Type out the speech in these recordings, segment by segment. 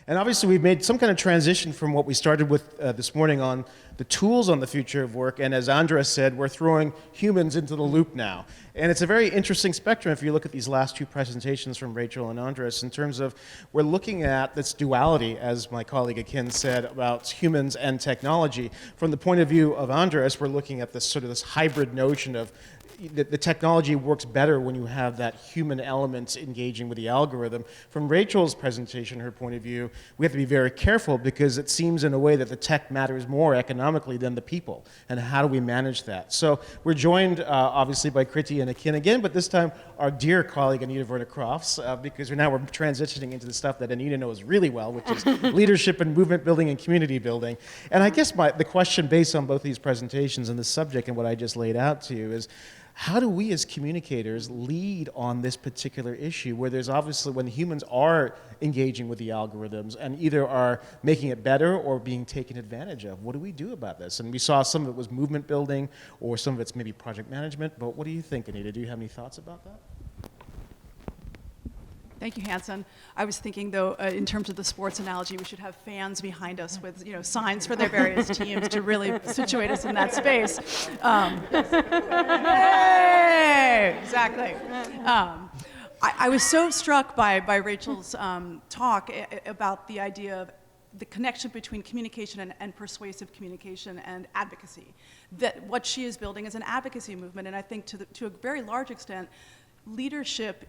And obviously we've made some kind of transition from what we started with this morning on the tools on the future of work, and as Andrés said, we're throwing humans into the loop now. And it's a very interesting spectrum if you look at these last two presentations from Rachel and Andrés in terms of we're looking at this duality, as my colleague Ekin said, about humans and technology. From the point of view of Andrés, we're looking at this sort of this hybrid notion of the technology works better when you have that human element engaging with the algorithm. From Rachel's presentation, her point of view, we have to be very careful because it seems in a way that the tech matters more economically than the people. And how do we manage that? So we're joined obviously by Kriti and Ekin again, but this time our dear colleague Anita Verna Crofts, because we're transitioning into the stuff that Anita knows really well, which is leadership and movement building and community building. And I guess the question based on both these presentations and the subject and what I just laid out to you is, how do we as communicators lead on this particular issue where there's obviously when humans are engaging with the algorithms and either are making it better or being taken advantage of? What do we do about this? And we saw some of it was movement building or some of it's maybe project management, but what do you think, Anita? Do you have any thoughts about that? Thank you, Hanson. I was thinking, though, in terms of the sports analogy, we should have fans behind us with, signs for their various teams to really situate us in that space. Hey! Exactly. I was so struck by Rachel's talk about the idea of the connection between communication and persuasive communication and advocacy. That what she is building is an advocacy movement, and I think to a very large extent, leadership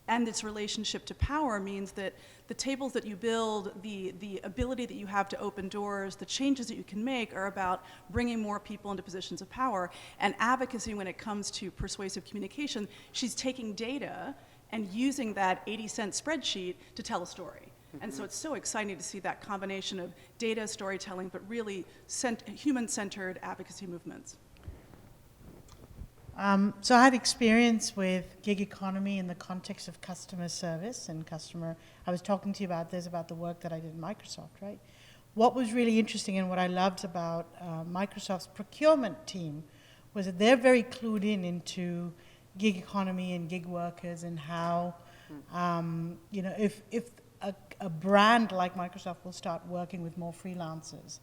and its relationship to power means that the tables that you build, the ability that you have to open doors, the changes that you can make are about bringing more people into positions of power. And advocacy, when it comes to persuasive communication, she's taking data and using that 80-cent spreadsheet to tell a story. And so it's so exciting to see that combination of data, storytelling, but really human-centered advocacy movements. So I have experience with gig economy in the context of customer service and I was talking to you about the work that I did in Microsoft, right? What was really interesting and what I loved about Microsoft's procurement team was that they're very clued into gig economy and gig workers and how, if a brand like Microsoft will start working with more freelancers,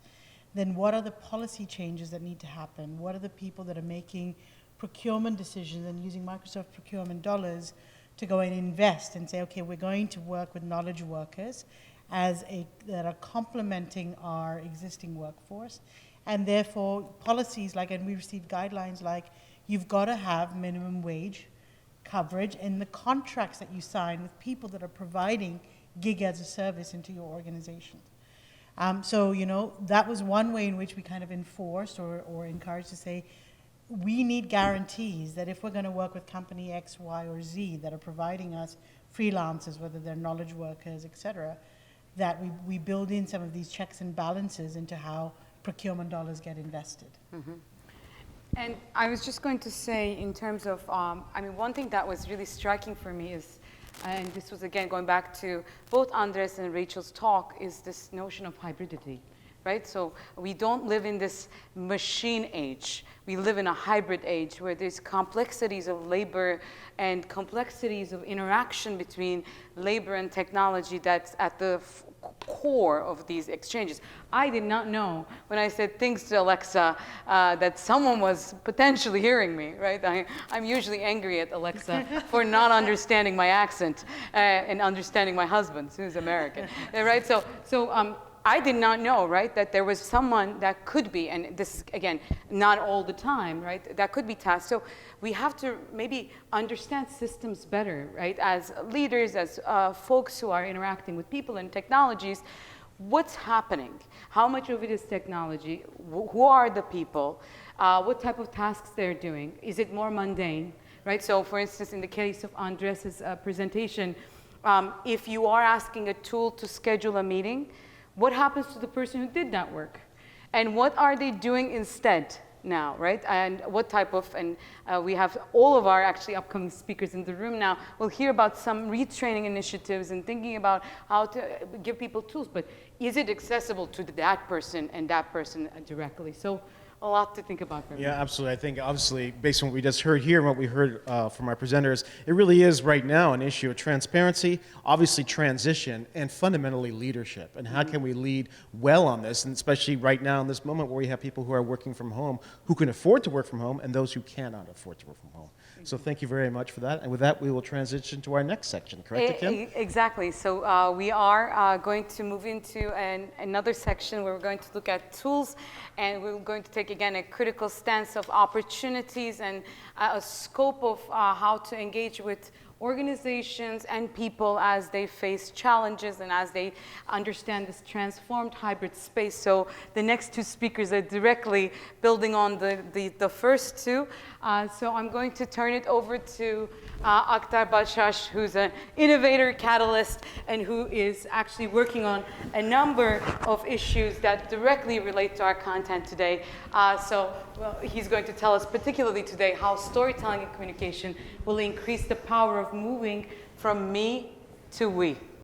then what are the policy changes that need to happen? What are the people that are making procurement decisions and using Microsoft procurement dollars to go and invest and say, okay, we're going to work with knowledge workers that are complementing our existing workforce. And therefore, policies and we received guidelines like, you've got to have minimum wage coverage in the contracts that you sign with people that are providing gig as a service into your organization. So, that was one way in which we kind of enforced or encouraged to say, we need guarantees that if we're going to work with company X, Y, or Z that are providing us freelancers, whether they're knowledge workers, et cetera, that we build in some of these checks and balances into how procurement dollars get invested. Mm-hmm. And I was just going to say in terms of, one thing that was really striking for me is, and this was again going back to both Andrés and Rachel's talk, is this notion of hybridity. Right? So we don't live in this machine age. We live in a hybrid age where there's complexities of labor and complexities of interaction between labor and technology that's at the core of these exchanges. I did not know when I said things to Alexa that someone was potentially hearing me, right? I'm usually angry at Alexa for not understanding my accent and understanding my husband, who's American, right? So I did not know, right, that there was someone that could be, and this is, again, not all the time, right, that could be tasked. So we have to maybe understand systems better, right, as leaders, as folks who are interacting with people and technologies. What's happening? How much of it is technology? Who are the people? What type of tasks they're doing? Is it more mundane, right? So, for instance, in the case of Andrés' presentation, if you are asking a tool to schedule a meeting, what happens to the person who did that work? And what are they doing instead now, right? And what type of, and we have all of our actually upcoming speakers in the room now. We'll hear about some retraining initiatives and thinking about how to give people tools, but is it accessible to that person and that person directly? So a lot to think about for me. Yeah, absolutely. I think obviously, based on what we just heard here and what we heard from our presenters, it really is right now an issue of transparency, obviously transition, and fundamentally leadership. And how can we lead well on this, and especially right now in this moment where we have people who are working from home, who can afford to work from home, and those who cannot afford to work from home. So thank you very much for that. And with that, we will transition to our next section, correct, Kim? Exactly. So we are going to move into another section where we're going to look at tools, and we're going to take, again, a critical stance of opportunities and a scope of how to engage with organizations and people as they face challenges and as they understand this transformed hybrid space. So the next two speakers are directly building on the first two. So I'm going to turn it over to Akhtar Badshah, who's an innovator, catalyst, and who is actually working on a number of issues that directly relate to our content today. He's going to tell us particularly today how storytelling and communication will increase the power of moving from me to we.